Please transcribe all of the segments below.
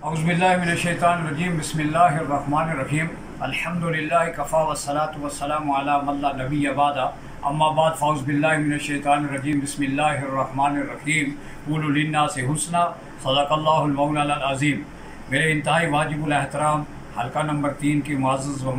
औज़ुबिल्लाहिमिनश्शैतानिर्रजीम बिस्मिल्लाहिर्रहमानिर्रहीम अल्हम्दुलिल्लाहि कफ़ा वस्सलातु वस्सलामु अला मन ला नबिय्य बअदा अम्मा बाद फ़औज़ुबिल्लाहिमिनश्शैतानिर्रजीम बिस्मिल्लाहिर्रहमानिर्रहीम क़ूलू लिन्नासि हुस्ना सदक़ल्लाहुल मौलाना अज़ीम। मेरे इंतहाई वाजिबुल एहतराम हल्का नंबर 3 की मुअज़्ज़ज़ व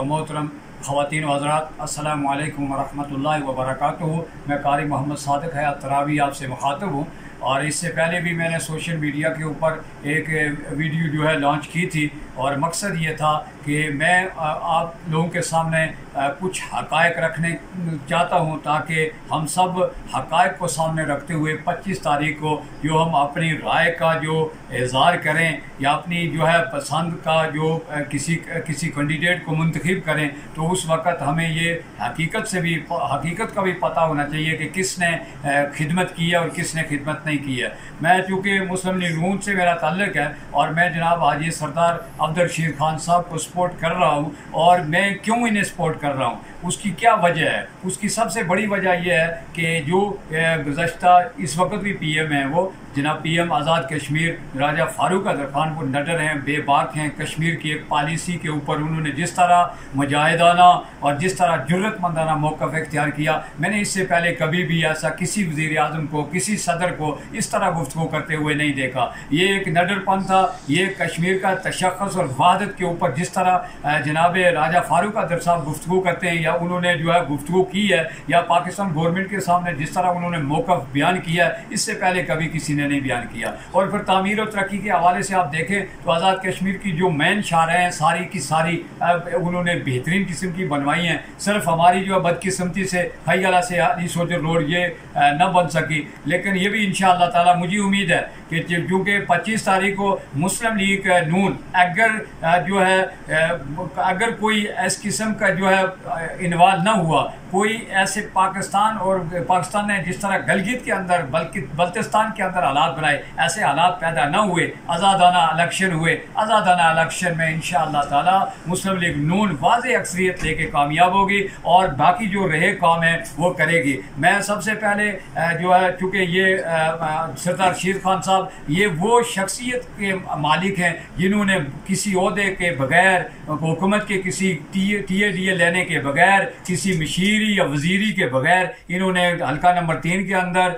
मोहतरम ख़वातीन व हज़रात, अस्सलामु अलैकुम व रहमतुल्लाहि व बरकातुहू। मैं कारी मोहम्मद सादिक़ हयात तरावी आपसे मुखातब हूँ। और इससे पहले भी मैंने सोशल मीडिया के ऊपर एक वीडियो जो है लॉन्च की थी और मकसद ये था कि मैं आप लोगों के सामने कुछ हक़ाइक़ रखने चाहता हूँ ताकि हम सब हक़ाइक़ को सामने रखते हुए 25 तारीख को जो हम अपनी राय का जो इज़हार करें या अपनी जो है पसंद का जो किसी कैंडिडेट को मुंतखब करें, तो उस वक़्त हमें ये हकीकत का भी पता होना चाहिए कि किसने खिदमत की है और किसने खिदमत नहीं की है। मैं चूँकि मुस्लिम लीग नून से मेरा ताल्लुक़ है और मैं जनाब हाजी सरदार अब्दुल रशीद खान साहब को सपोर्ट कर रहा हूँ। और मैं क्यों इन्हें सपोर्ट कर रहा हूँ, उसकी क्या वजह है? उसकी सबसे बड़ी वजह यह है कि जो गुज़श्ता इस वक्त भी PM हैं, वो जनाब PM आज़ाद कश्मीर राजा फ़ारूक अदर खान वो नडर हैं, बेबाक हैं। कश्मीर की एक पॉलिसी के ऊपर उन्होंने जिस तरह मुजाहिदाना और जिस तरह जुर्रतमंदाना मौक़िफ़ इख्तियार किया, मैंने इससे पहले कभी भी ऐसा किसी वज़ीर आज़म को, किसी सदर को इस तरह गुफ्तगू करते हुए नहीं देखा। ये एक नडरपन था, ये कश्मीर का तशख़्ख़ुस और वहादत के ऊपर जिस तरह जनाब राजा फ़ारूक अदर साहब गुफ्तगू करते हैं या उन्होंने जो है गुफ्तगू की है या पाकिस्तान गवर्नमेंट के सामने जिस तरह उन्होंने मौक़िफ़ बयान किया है, इससे पहले कभी किसी ने नहीं बयान किया। और फिर तामीर और तरक्की के हवाले से आप देखें तो आज़ाद कश्मीर की जो मेन शारें हैं सारी की सारी उन्होंने बेहतरीन किस्म की बनवाई हैं। सिर्फ हमारी जो बदकिस्मती से खैला से अली सोजर रोड ये न बन सकी, लेकिन ये भी इंशाअल्लाह ताला मुझे उम्मीद है कि क्योंकि 25 तारीख को मुस्लिम लीग नून अगर कोई इस किस्म का जो है इन्वॉल्व न हुआ, कोई ऐसे पाकिस्तान ने जिस तरह गलगित के अंदर बल्कि बल्तिस्तान के अंदर हालात बनाए, ऐसे हालात पैदा न हुए, आज़ादाना इलेक्शन हुए, आज़ादाना इलेक्शन में इंशाअल्लाह ताला मुस्लिम लीग नून वाज़ेह अक्सरियत लेके कामयाब होगी और बाकी जो रहे काम है वो करेगी। मैं सबसे पहले जो है चूँकि ये सरदार रशीद खान साहब ये वो शख्सियत के मालिक हैं जिन्होंने किसी ओहदे के बगैर, हुकूमत के किसी TA लेने के बगैर, किसी मशीरी या वजीरी के बगैर इन्होंने हल्का नंबर 3 के अंदर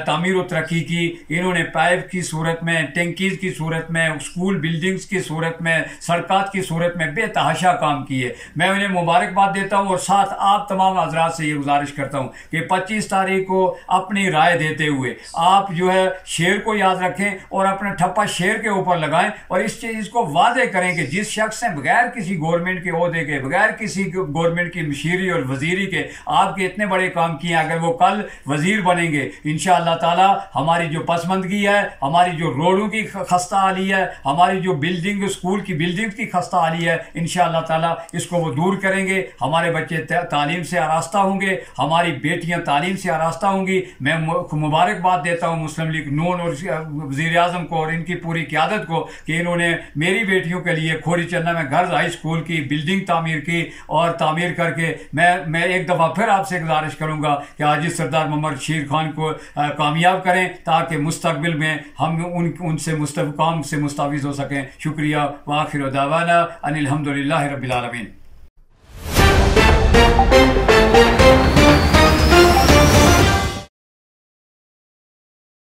तामीर और तरक्की की। इन्होंने पाइप की सूरत में, टैंकीज़ की सूरत में, स्कूल बिल्डिंग्स की सूरत में, सड़कात की सूरत में बेतहाशा काम किए। मैं उन्हें मुबारकबाद देता हूँ और साथ आप तमाम हज़रात से ये गुजारिश करता हूँ कि 25 तारीख को अपनी राय देते हुए आप जो है शेर को याद रखें और अपना ठप्पा शेर के ऊपर लगाएं और इस चीज़ को वादे करें कि जिस शख्स ने बगैर किसी गवर्नमेंट के ओहदे के, बगैर किसी गवर्नमेंट की मशीरी और वजीरी के आपके इतने बड़े काम किए, अगर वो कल वजीर बनेंगे इंशाअल्लाह ताला हमारी जो पसमंदगी है, हमारी जो रोडों की खस्ता हाली है, हमारी जो बिल्डिंग स्कूल की बिल्डिंग की खस्ता हाली है, इंशाअल्लाह ताला इसको वो दूर करेंगे। हमारे बच्चे तालीम से आरास्ता होंगे, हमारी बेटियां तालीम से आरास्ता होंगी। मैं मुबारकबाद देता हूँ मुस्लिम लीग नून और वज़ीर आज़म को और इनकी पूरी क़यादत को कि इन्होंने मेरी बेटियों के लिए खोरी चन्ना में गर्ल्स हाई स्कूल की बिल्डिंग तामीर की और तामीर करके मैं एक दफ़ा फिर आपसे गुजारिश करूँगा कि हाजी सरदार मोहम्मद रशीद खान को कामयाब करें ताकि मुस्तक़बिल में हम उनसे काम से मुस्ताफ़िज़ हो सकें। शुक्रिया व आखिर दावाना अनिल हम्दुलिल्लाहि रब्बिल आलमीन।